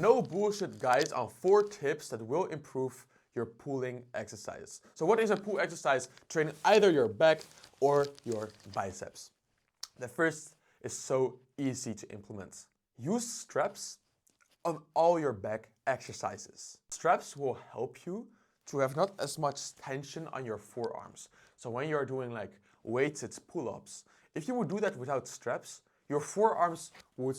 No bullshit guys on 4 tips that will improve your pulling exercise. So what is a pull exercise? Training either your back or your biceps. The first is so easy to implement. Use straps on all your back exercises. Straps will help you to have not as much tension on your forearms. So when you're doing like weighted pull-ups, if you would do that without straps, your forearms would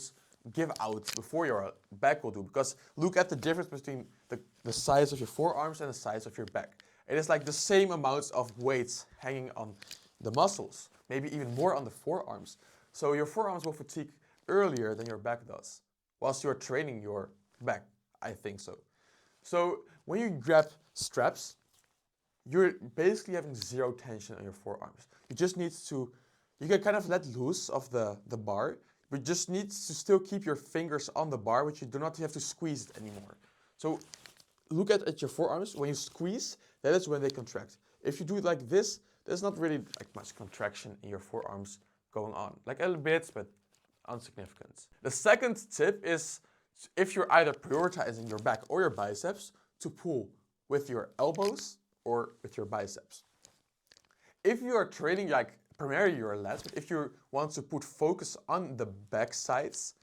give out before your back will do, because look at the difference between the size of your forearms and the size of your back. It is like the same amounts of weights hanging on the muscles, maybe even more on the forearms. So your forearms will fatigue earlier than your back does, whilst you're training your back, I think so. So when you grab straps, you're basically having zero tension on your forearms. You just need to, you can kind of let loose of the bar, but you just need to still keep your fingers on the bar, but you do not have to squeeze it anymore. So look at your forearms. When you squeeze, that is when they contract. If you do it like this, there's not really like much contraction in your forearms going on. Like a little bit, but insignificant. The second tip is, if you're either prioritizing your back or your biceps, to pull with your elbows or with your biceps. If you are training like primarily your lats, but if you want to put focus on the back sides,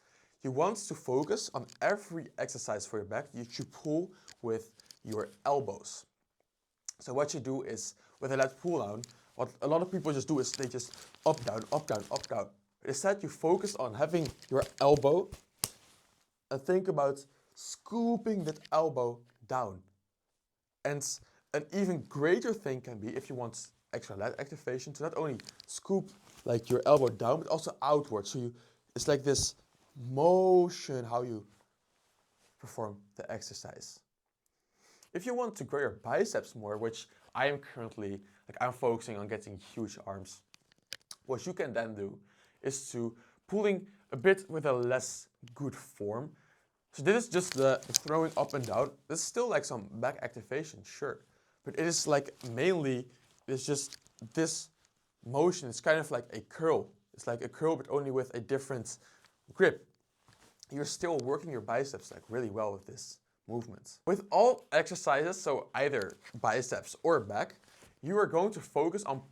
you want to focus on every exercise for your back, you should pull with your elbows. So what you do is, with a lat pull down, what a lot of people just do is they just up, down, up, down, up, down. Instead you focus on having your elbow and think about scooping that elbow down. And an even greater thing can be, if you want extra lat activation, to not only scoop like your elbow down, but also outwards. So it's like this motion how you perform the exercise. If you want to grow your biceps more, which I am currently, I'm focusing on getting huge arms, what you can then do is to pulling a bit with a less good form. So this is just the throwing up and down. This is still like some back activation, sure. But it is like mainly, it's just this motion. It's kind of like a curl. It's like a curl, but only with a different grip. You're still working your biceps like really well with this movement. With all exercises, so either biceps or back, you are going to focus on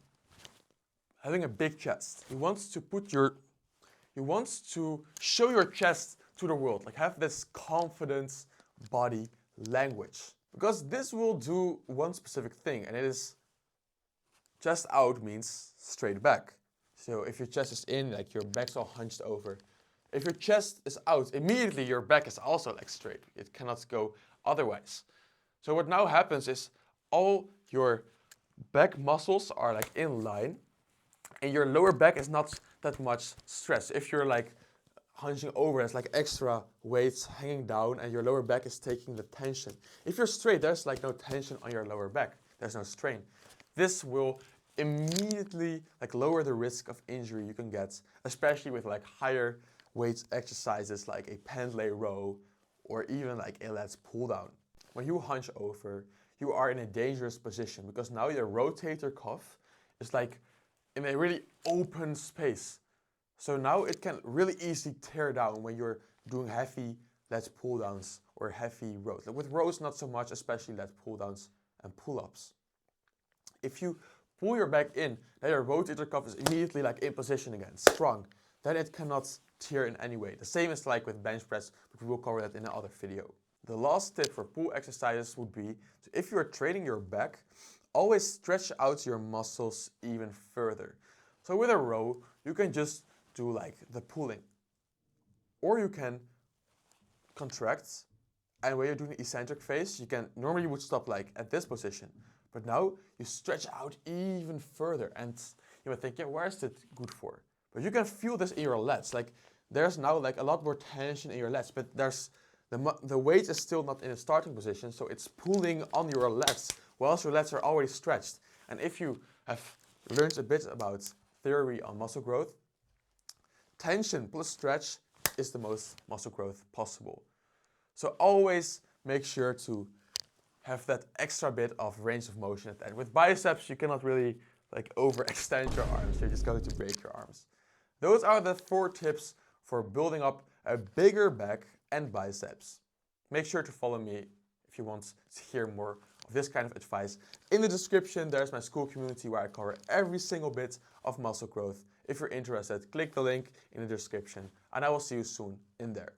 having a big chest. You want to show your chest to the world, like have this confident body language. Because this will do one specific thing, and it is chest out means straight back. So if your chest is in, like your back's all hunched over. If your chest is out, immediately your back is also like straight. It cannot go otherwise. So what now happens is all your back muscles are like in line, and your lower back is not that much stressed. If you're like hunching over, it's like extra weights hanging down and your lower back is taking the tension. If you're straight, there's like no tension on your lower back. There's no strain. This will immediately like lower the risk of injury you can get, especially with like higher weight exercises like a Pendlay row or even like a lats pull down. When you hunch over, you are in a dangerous position because now your rotator cuff is like in a really open space. So now it can really easily tear down when you're doing heavy lats pull downs or heavy rows. Like with rows, not so much, especially lats pull downs and pull ups. If you pull your back in, then your rotator cuff is immediately like in position again, strong. Then it cannot tear in any way. The same is like with bench press, but we will cover that in another video. The last tip for pull exercises would be, if you are training your back, always stretch out your muscles even further. So with a row, you can just do like the pulling. Or you can contract, and when you're doing the eccentric phase, normally you would stop like at this position. But now you stretch out even further, and you might think, yeah, where is it good for? But you can feel this in your lats. Like there's now like a lot more tension in your lats, but the weight is still not in a starting position, so it's pulling on your lats whilst your lats are already stretched. And if you have learned a bit about theory on muscle growth, tension plus stretch is the most muscle growth possible. So always make sure to have that extra bit of range of motion at the end. With biceps, you cannot really like overextend your arms. You're just going to break your arms. Those are the 4 tips for building up a bigger back and biceps. Make sure to follow me if you want to hear more of this kind of advice. In the description, there's my school community where I cover every single bit of muscle growth. If you're interested, click the link in the description, and I will see you soon in there.